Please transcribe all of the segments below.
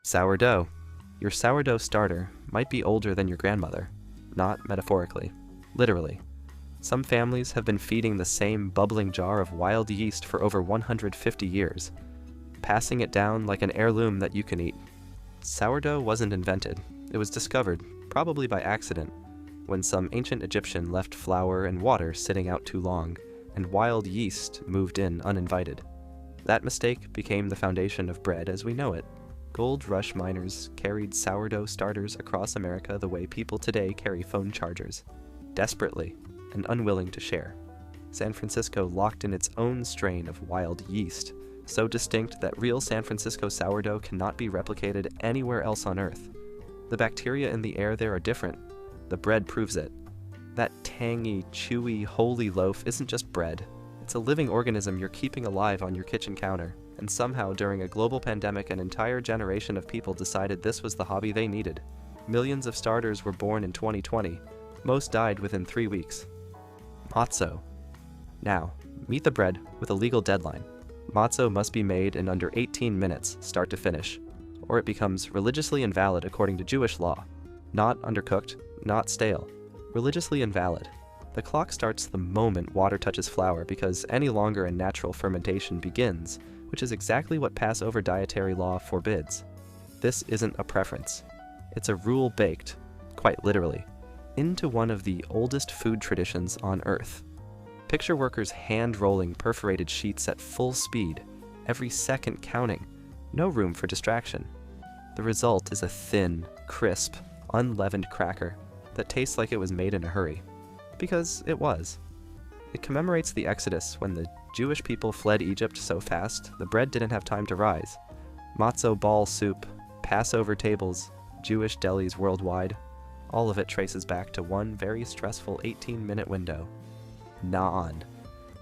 Sourdough. Your sourdough starter might be older than your grandmother. Not metaphorically. Literally. Some families have been feeding the same bubbling jar of wild yeast for over 150 years, passing it down like an heirloom that you can eat. Sourdough wasn't invented. It was discovered, probably by accident, when some ancient Egyptian left flour and water sitting out too long, and wild yeast moved in uninvited. That mistake became the foundation of bread as we know it. Gold Rush miners carried sourdough starters across America the way people today carry phone chargers, desperately and unwilling to share. San Francisco locked in its own strain of wild yeast, so distinct that real San Francisco sourdough cannot be replicated anywhere else on Earth. The bacteria in the air there are different. The bread proves it. That tangy, chewy, holy loaf isn't just bread. It's a living organism you're keeping alive on your kitchen counter. And somehow, during a global pandemic, an entire generation of people decided this was the hobby they needed. Millions of starters were born in 2020. Most died within 3 weeks. Matzo. Now, meet the bread with a legal deadline. Matzo must be made in under 18 minutes, start to finish, or it becomes religiously invalid according to Jewish law. Not undercooked, not stale. Religiously invalid. The clock starts the moment water touches flour because any longer a natural fermentation begins, which is exactly what Passover dietary law forbids. This isn't a preference. It's a rule baked, quite literally, into one of the oldest food traditions on Earth. Picture workers hand-rolling perforated sheets at full speed, every second counting, no room for distraction. The result is a thin, crisp, unleavened cracker that tastes like it was made in a hurry. Because it was. It commemorates the Exodus when the Jewish people fled Egypt so fast the bread didn't have time to rise. Matzo ball soup, Passover tables, Jewish delis worldwide, all of it traces back to one very stressful 18-minute window. Naan.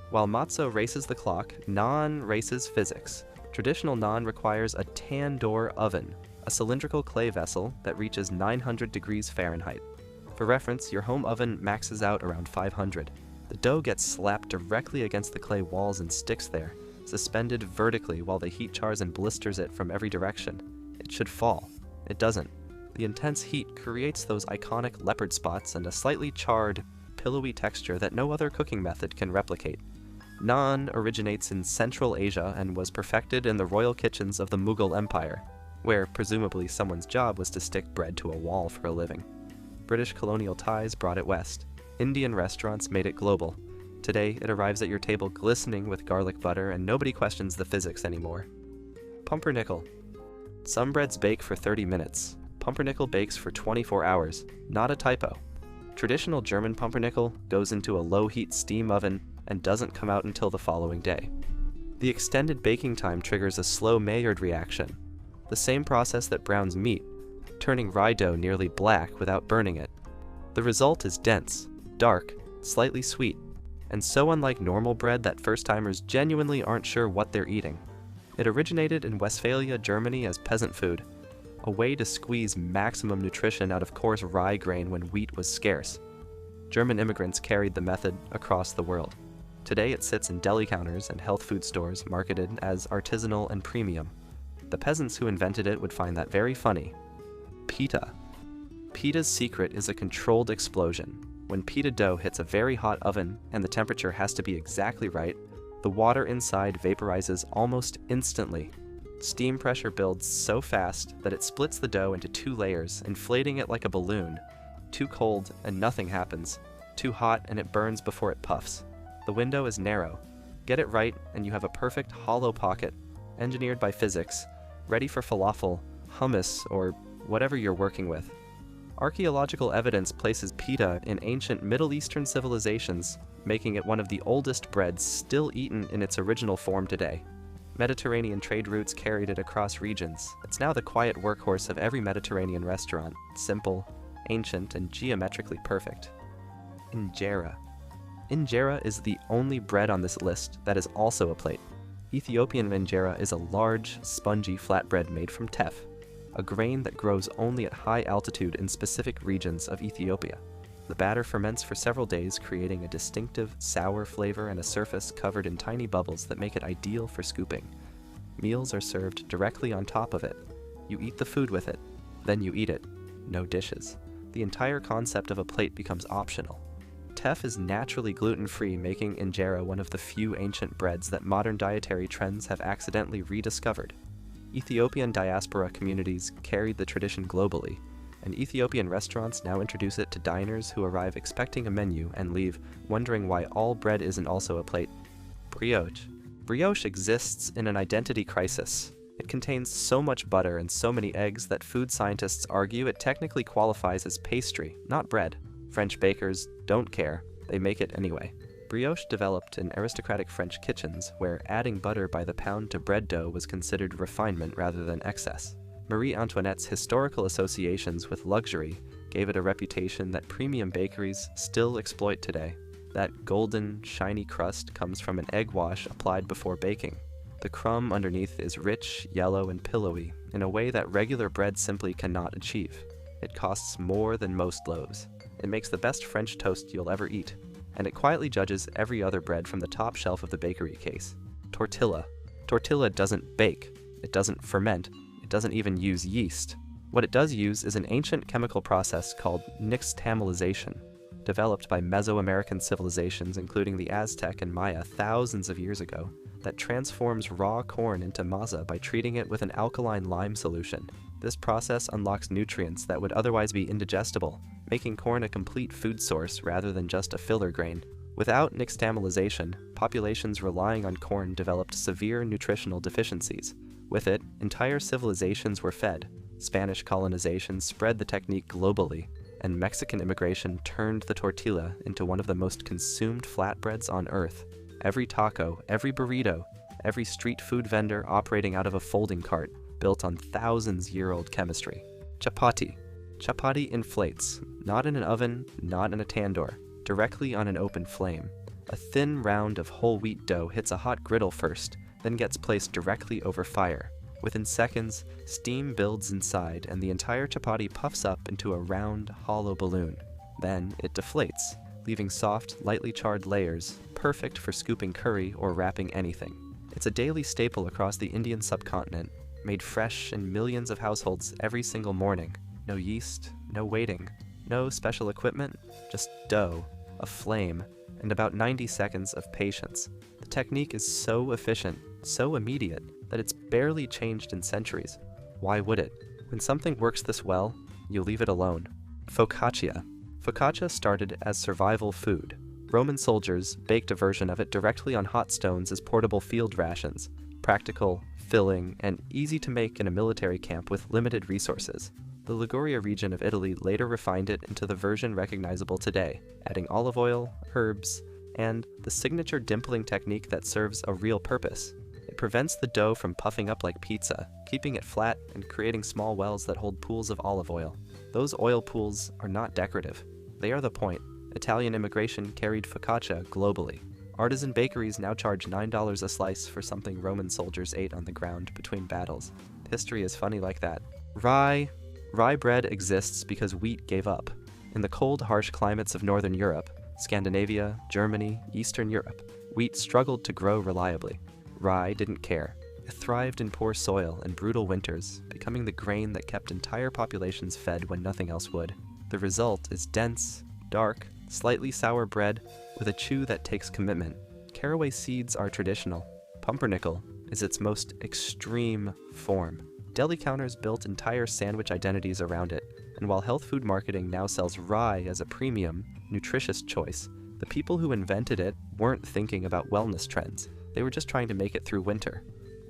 While matzo races the clock, naan races physics. Traditional naan requires a tandoor oven, a cylindrical clay vessel that reaches 900 degrees Fahrenheit. For reference, your home oven maxes out around 500. The dough gets slapped directly against the clay walls and sticks there, suspended vertically while the heat chars and blisters it from every direction. It should fall. It doesn't. The intense heat creates those iconic leopard spots and a slightly charred, pillowy texture that no other cooking method can replicate. Naan originates in Central Asia and was perfected in the royal kitchens of the Mughal Empire, where presumably someone's job was to stick bread to a wall for a living. British colonial ties brought it west. Indian restaurants made it global. Today, it arrives at your table glistening with garlic butter and nobody questions the physics anymore. Pumpernickel. Some breads bake for 30 minutes. Pumpernickel bakes for 24 hours. Not a typo. Traditional German pumpernickel goes into a low-heat steam oven and doesn't come out until the following day. The extended baking time triggers a slow Maillard reaction, the same process that browns meat, turning rye dough nearly black without burning it. The result is dense, dark, slightly sweet, and so unlike normal bread that first-timers genuinely aren't sure what they're eating. It originated in Westphalia, Germany as peasant food, a way to squeeze maximum nutrition out of coarse rye grain when wheat was scarce. German immigrants carried the method across the world. Today it sits in deli counters and health food stores marketed as artisanal and premium. The peasants who invented it would find that very funny. Pita. Pita's secret is a controlled explosion. When pita dough hits a very hot oven and the temperature has to be exactly right, the water inside vaporizes almost instantly. Steam pressure builds so fast that it splits the dough into 2 layers, inflating it like a balloon. Too cold and nothing happens. Too hot and it burns before it puffs. The window is narrow. Get it right and you have a perfect hollow pocket, engineered by physics, ready for falafel, hummus, or whatever you're working with. Archaeological evidence places pita in ancient Middle Eastern civilizations, making it one of the oldest breads still eaten in its original form today. Mediterranean trade routes carried it across regions. It's now the quiet workhorse of every Mediterranean restaurant, simple, ancient, and geometrically perfect. Injera. Injera is the only bread on this list that is also a plate. Ethiopian injera is a large, spongy flatbread made from teff, a grain that grows only at high altitude in specific regions of Ethiopia. The batter ferments for several days, creating a distinctive, sour flavor and a surface covered in tiny bubbles that make it ideal for scooping. Meals are served directly on top of it, You eat the food with it, then you eat it. No dishes. The entire concept of a plate becomes optional. Teff is naturally gluten-free, making injera one of the few ancient breads that modern dietary trends have accidentally rediscovered. Ethiopian diaspora communities carried the tradition globally, and Ethiopian restaurants now introduce it to diners who arrive expecting a menu and leave wondering why all bread isn't also a plate. Brioche. Brioche exists in an identity crisis. It contains so much butter and so many eggs that food scientists argue it technically qualifies as pastry, not bread. French bakers don't care, they make it anyway. Brioche developed in aristocratic French kitchens, where adding butter by the pound to bread dough was considered refinement rather than excess. Marie Antoinette's historical associations with luxury gave it a reputation that premium bakeries still exploit today. That golden, shiny crust comes from an egg wash applied before baking. The crumb underneath is rich, yellow, and pillowy in a way that regular bread simply cannot achieve. It costs more than most loaves. It makes the best French toast you'll ever eat, and it quietly judges every other bread from the top shelf of the bakery case. Tortilla. Tortilla doesn't bake. It doesn't ferment. It doesn't even use yeast. What it does use is an ancient chemical process called nixtamalization, developed by Mesoamerican civilizations including the Aztec and Maya thousands of years ago, that transforms raw corn into masa by treating it with an alkaline lime solution. This process unlocks nutrients that would otherwise be indigestible, making corn a complete food source rather than just a filler grain. Without nixtamalization, populations relying on corn developed severe nutritional deficiencies. With it, entire civilizations were fed. Spanish colonization spread the technique globally, and Mexican immigration turned the tortilla into one of the most consumed flatbreads on Earth. Every taco, every burrito, every street food vendor operating out of a folding cart, built on thousands-year-old chemistry. Chapati. Chapati inflates, not in an oven, not in a tandoor, directly on an open flame. A thin round of whole wheat dough hits a hot griddle first, then gets placed directly over fire. Within seconds, steam builds inside and the entire chapati puffs up into a round, hollow balloon. Then it deflates, leaving soft, lightly charred layers, perfect for scooping curry or wrapping anything. It's a daily staple across the Indian subcontinent, made fresh in millions of households every single morning. No yeast, no waiting, no special equipment, just dough, a flame, and about 90 seconds of patience. The technique is so efficient, so immediate, that it's barely changed in centuries. Why would it? When something works this well, you leave it alone. Focaccia. Focaccia started as survival food. Roman soldiers baked a version of it directly on hot stones as portable field rations, practical, filling, and easy to make in a military camp with limited resources. The Liguria region of Italy later refined it into the version recognizable today, adding olive oil, herbs, and the signature dimpling technique that serves a real purpose. It prevents the dough from puffing up like pizza, keeping it flat and creating small wells that hold pools of olive oil. Those oil pools are not decorative. They are the point. Italian immigration carried focaccia globally. Artisan bakeries now charge $9 a slice for something Roman soldiers ate on the ground between battles. History is funny like that. Rye bread exists because wheat gave up. In the cold, harsh climates of Northern Europe, Scandinavia, Germany, Eastern Europe, wheat struggled to grow reliably. Rye didn't care. It thrived in poor soil and brutal winters, becoming the grain that kept entire populations fed when nothing else would. The result is dense, dark, slightly sour bread with a chew that takes commitment. Caraway seeds are traditional. Pumpernickel is its most extreme form. Deli counters built entire sandwich identities around it, and while health food marketing now sells rye as a premium, nutritious choice, the people who invented it weren't thinking about wellness trends. They were just trying to make it through winter.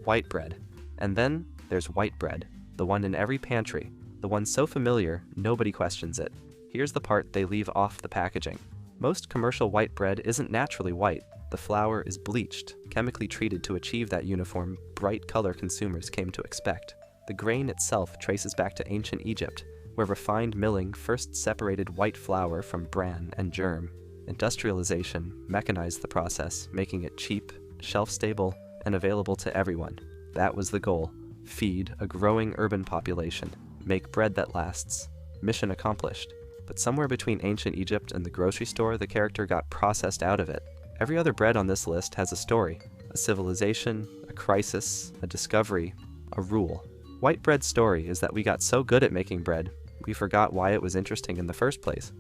White bread. And then there's white bread, the one in every pantry, the one so familiar nobody questions it. Here's the part they leave off the packaging. Most commercial white bread isn't naturally white. The flour is bleached, chemically treated to achieve that uniform, bright color consumers came to expect. The grain itself traces back to ancient Egypt, where refined milling first separated white flour from bran and germ. Industrialization mechanized the process, making it cheap, shelf-stable, and available to everyone. That was the goal. Feed a growing urban population. Make bread that lasts. Mission accomplished. But somewhere between ancient Egypt and the grocery store, the character got processed out of it. Every other bread on this list has a story. A civilization, a crisis, a discovery, a rule. White bread's story is that we got so good at making bread, we forgot why it was interesting in the first place.